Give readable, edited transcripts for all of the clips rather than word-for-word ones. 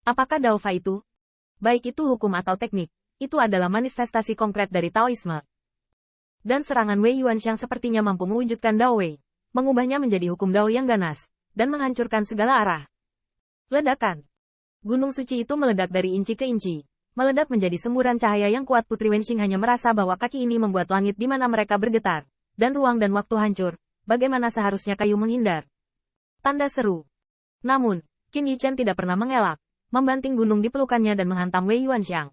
Apakah Daofa itu? Baik itu hukum atau teknik, itu adalah manifestasi konkret dari Taoisme. Dan serangan Wei Yuanxiang sepertinya mampu mewujudkan Dao Wei, mengubahnya menjadi hukum Dao yang ganas, dan menghancurkan segala arah. Ledakan. Gunung suci itu meledak dari inci ke inci, meledak menjadi semburan cahaya yang kuat. Putri Wenxing hanya merasa bahwa kaki ini membuat langit di mana mereka bergetar, dan ruang dan waktu hancur. Bagaimana seharusnya kayu menghindar? Tanda seru. Namun, Qin Yichen tidak pernah mengelak, membanting gunung di pelukannya dan menghantam Wei Yuanxiang.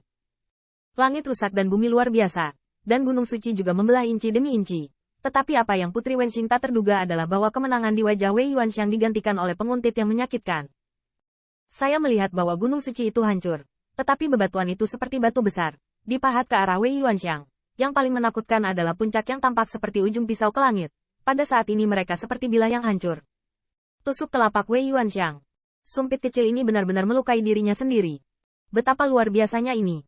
Langit rusak dan bumi luar biasa, dan gunung suci juga membelah inci demi inci. Tetapi apa yang Putri Wenxing tak terduga adalah bahwa kemenangan di wajah Wei Yuanxiang digantikan oleh penguntit yang menyakitkan. Saya melihat bahwa gunung suci itu hancur, tetapi bebatuan itu seperti batu besar, dipahat ke arah Wei Yuanxiang. Yang paling menakutkan adalah puncak yang tampak seperti ujung pisau ke langit. Pada saat ini mereka seperti bilah yang hancur. Tusuk telapak Wei Yuanxiang. Sumpit kecil ini benar-benar melukai dirinya sendiri. Betapa luar biasanya ini.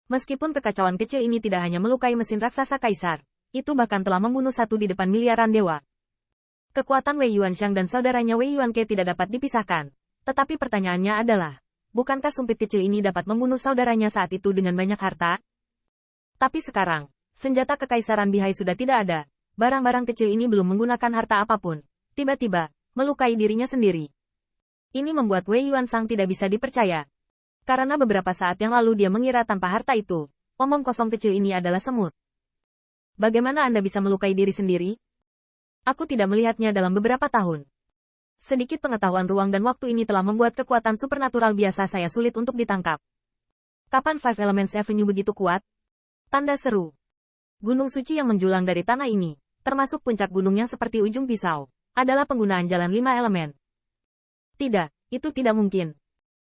Meskipun kekacauan kecil ini tidak hanya melukai mesin raksasa kaisar, itu bahkan telah membunuh satu di depan miliaran dewa. Kekuatan Wei Yuanxiang dan saudaranya Wei Yuanke tidak dapat dipisahkan. Tetapi pertanyaannya adalah, bukankah sumpit kecil ini dapat membunuh saudaranya saat itu dengan banyak harta? Tapi sekarang, senjata kekaisaran Bihai sudah tidak ada. Barang-barang kecil ini belum menggunakan harta apapun. Tiba-tiba, melukai dirinya sendiri. Ini membuat Wei Yuanxiang tidak bisa dipercaya. Karena beberapa saat yang lalu dia mengira tanpa harta itu, omong kosong kecil ini adalah semut. Bagaimana Anda bisa melukai diri sendiri? Aku tidak melihatnya dalam beberapa tahun. Sedikit pengetahuan ruang dan waktu ini telah membuat kekuatan supernatural biasa saya sulit untuk ditangkap. Kapan Five Elements Avenue begitu kuat? Tanda seru. Gunung suci yang menjulang dari tanah ini, termasuk puncak gunung yang seperti ujung pisau, adalah penggunaan jalan 5 elemen. Tidak, itu tidak mungkin.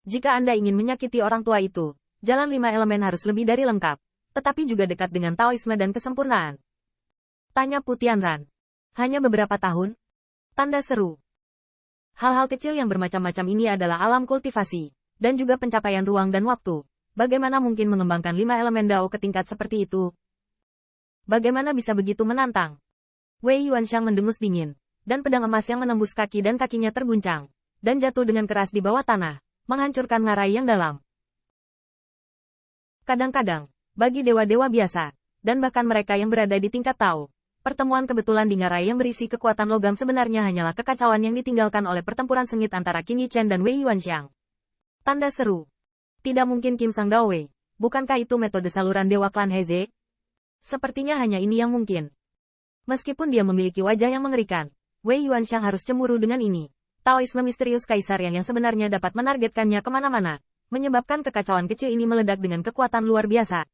Jika Anda ingin menyakiti orang tua itu, jalan 5 elemen harus lebih dari lengkap, tetapi juga dekat dengan Taoisme dan kesempurnaan. Tanya Pu Tianran. Hanya beberapa tahun? Tanda seru. Hal-hal kecil yang bermacam-macam ini adalah alam kultivasi, dan juga pencapaian ruang dan waktu. Bagaimana mungkin mengembangkan 5 elemen Dao ke tingkat seperti itu? Bagaimana bisa begitu menantang? Wei Yuanxiang mendengus dingin, dan pedang emas yang menembus kaki dan kakinya terguncang, dan jatuh dengan keras di bawah tanah, menghancurkan ngarai yang dalam. Kadang-kadang, bagi dewa-dewa biasa, dan bahkan mereka yang berada di tingkat Tao, pertemuan kebetulan di ngarai yang berisi kekuatan logam sebenarnya hanyalah kekacauan yang ditinggalkan oleh pertempuran sengit antara Qin Yichen dan Wei Yuanxiang. Tanda seru. Tidak mungkin Kim Sang Dao Wei. Bukankah itu metode saluran dewa klan Heze? Sepertinya hanya ini yang mungkin. Meskipun dia memiliki wajah yang mengerikan, Wei Yuanxiang harus cemburu dengan ini. Taoisme misterius kaisar yang sebenarnya dapat menargetkannya kemana-mana, menyebabkan kekacauan kecil ini meledak dengan kekuatan luar biasa.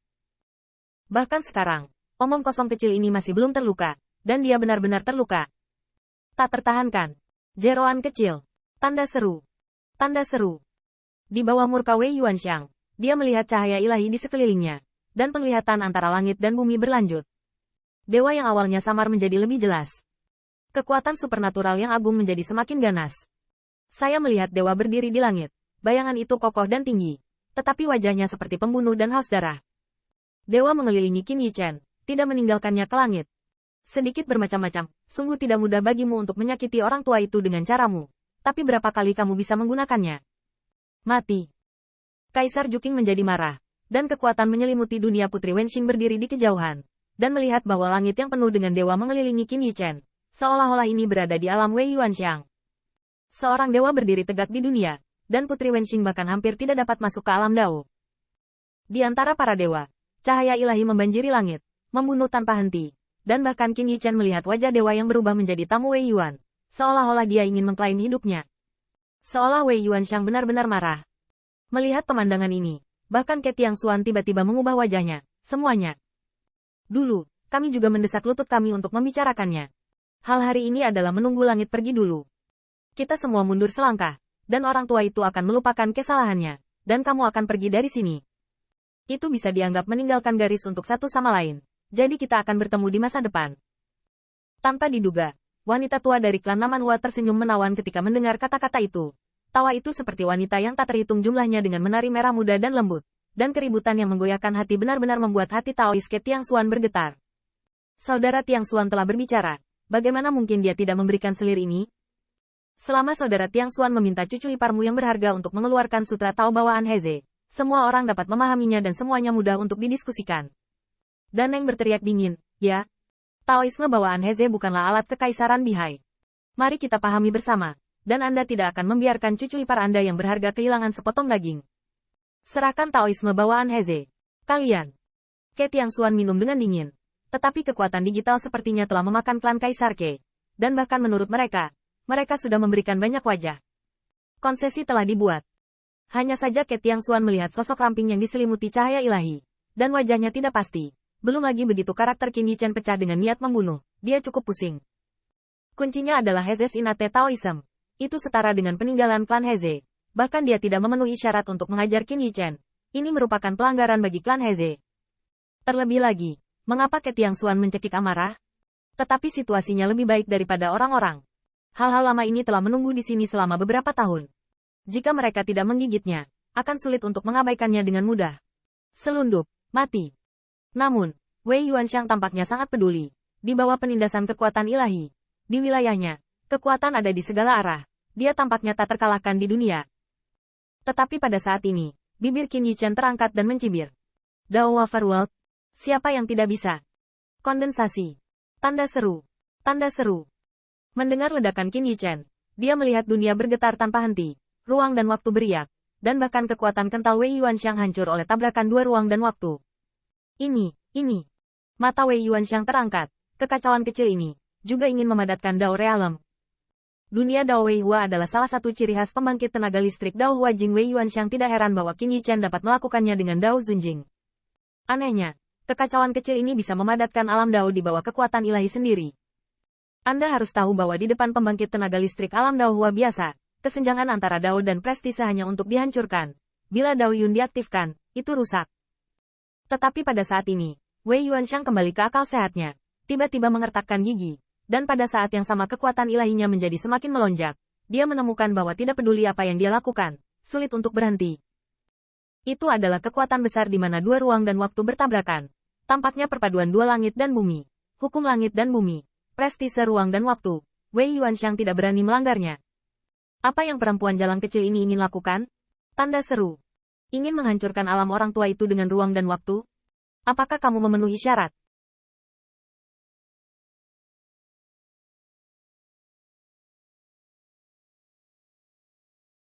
Bahkan sekarang, omong kosong kecil ini masih belum terluka, dan dia benar-benar terluka. Tak tertahankan. Jeroan kecil. Tanda seru. Tanda seru. Di bawah murka Wei Yuanxiang, dia melihat cahaya ilahi di sekelilingnya, dan penglihatan antara langit dan bumi berlanjut. Dewa yang awalnya samar menjadi lebih jelas. Kekuatan supernatural yang agung menjadi semakin ganas. Saya melihat dewa berdiri di langit. Bayangan itu kokoh dan tinggi, tetapi wajahnya seperti pembunuh dan haus darah. Dewa mengelilingi Qin Yichen, tidak meninggalkannya ke langit. Sedikit bermacam-macam, sungguh tidak mudah bagimu untuk menyakiti orang tua itu dengan caramu. Tapi berapa kali kamu bisa menggunakannya? Mati. Kaisar Juking menjadi marah, dan kekuatan menyelimuti dunia. Putri Wenxing berdiri di kejauhan, dan melihat bahwa langit yang penuh dengan dewa mengelilingi Qin Yichen, seolah-olah ini berada di alam Wei Yuanxiang. Seorang dewa berdiri tegak di dunia, dan Putri Wenxing bahkan hampir tidak dapat masuk ke alam Dao. Di antara para dewa, cahaya ilahi membanjiri langit, membunuh tanpa henti, dan bahkan Qin Yichen melihat wajah dewa yang berubah menjadi tamu Wei Yuan, seolah-olah dia ingin mengklaim hidupnya. Seolah Wei Yuanxiang benar-benar marah. Melihat pemandangan ini, bahkan Ke Tiangxuan tiba-tiba mengubah wajahnya, semuanya. Dulu, kami juga mendesak lutut kami untuk membicarakannya. Hal hari ini adalah menunggu langit pergi dulu. Kita semua mundur selangkah, dan orang tua itu akan melupakan kesalahannya, dan kamu akan pergi dari sini. Itu bisa dianggap meninggalkan garis untuk satu sama lain, jadi kita akan bertemu di masa depan. Tanpa diduga, wanita tua dari klan Namanhua tersenyum menawan ketika mendengar kata-kata itu. Tawa itu seperti wanita yang tak terhitung jumlahnya dengan menari merah muda dan lembut, dan keributan yang menggoyahkan hati benar-benar membuat hati Taois Ke Tiangxuan bergetar. Saudara Tiangxuan telah berbicara, bagaimana mungkin dia tidak memberikan selir ini? Selama saudara Tiang Xuan meminta cucu iparmu yang berharga untuk mengeluarkan sutra Tao bawaan Heze, semua orang dapat memahaminya dan semuanya mudah untuk didiskusikan. Dan Neng berteriak dingin, ya. Taoisme bawaan Heze bukanlah alat kekaisaran Bihai. Mari kita pahami bersama, dan Anda tidak akan membiarkan cucu ipar Anda yang berharga kehilangan sepotong daging. Serahkan Taoisme bawaan Heze. Kalian. Ke Tiang Xuan minum dengan dingin. Tetapi kekuatan digital sepertinya telah memakan klan Kaisar Ke. Dan bahkan menurut mereka sudah memberikan banyak wajah. Konsesi telah dibuat. Hanya saja Ke Tiang Xuan melihat sosok ramping yang diselimuti cahaya ilahi. Dan wajahnya tidak pasti. Belum lagi begitu karakter Qin Yichen pecah dengan niat membunuh. Dia cukup pusing. Kuncinya adalah Heze's Innate Taoism. Itu setara dengan peninggalan klan Heze. Bahkan dia tidak memenuhi syarat untuk mengajar Qin Yichen. Ini merupakan pelanggaran bagi klan Heze. Terlebih lagi, mengapa Ke Tiang Xuan mencekik amarah? Tetapi situasinya lebih baik daripada orang-orang. Hal-hal lama ini telah menunggu di sini selama beberapa tahun. Jika mereka tidak menggigitnya, akan sulit untuk mengabaikannya dengan mudah. Selundup, mati. Namun, Wei Yuanxiang tampaknya sangat peduli. Di bawah penindasan kekuatan ilahi. Di wilayahnya, kekuatan ada di segala arah. Dia tampaknya tak terkalahkan di dunia. Tetapi pada saat ini, bibir Qin Yichen terangkat dan mencibir. Dao Wafer World. Siapa yang tidak bisa? Kondensasi. Tanda seru. Tanda seru. Mendengar ledakan Qin Yichen, dia melihat dunia bergetar tanpa henti. Ruang dan waktu beriak. Dan bahkan kekuatan kental Wei Yuanxiang hancur oleh tabrakan dua ruang dan waktu. Ini. Mata Wei Yuanxiang terangkat. Kekacauan kecil ini juga ingin memadatkan Dao Realem. Dunia Dao Wei Hua adalah salah satu ciri khas pembangkit tenaga listrik Dao Hua Jing. Wei Yuanxiang tidak heran bahwa Qin Yichen dapat melakukannya dengan Dao Zunjing. Anehnya, kekacauan kecil ini bisa memadatkan alam Dao di bawah kekuatan ilahi sendiri. Anda harus tahu bahwa di depan pembangkit tenaga listrik alam Dao Hua biasa, kesenjangan antara Dao dan prestise hanya untuk dihancurkan. Bila Dao Yun diaktifkan, itu rusak. Tetapi pada saat ini, Wei Yuanxiang kembali ke akal sehatnya. Tiba-tiba mengertakkan gigi. Dan pada saat yang sama kekuatan ilahinya menjadi semakin melonjak. Dia menemukan bahwa tidak peduli apa yang dia lakukan, sulit untuk berhenti. Itu adalah kekuatan besar di mana dua ruang dan waktu bertabrakan. Tampaknya perpaduan dua langit dan bumi. Hukum langit dan bumi. Prestise ruang dan waktu. Wei Yuanxiang tidak berani melanggarnya. Apa yang perempuan jalan kecil ini ingin lakukan? Tanda seru. Ingin menghancurkan alam orang tua itu dengan ruang dan waktu? Apakah kamu memenuhi syarat?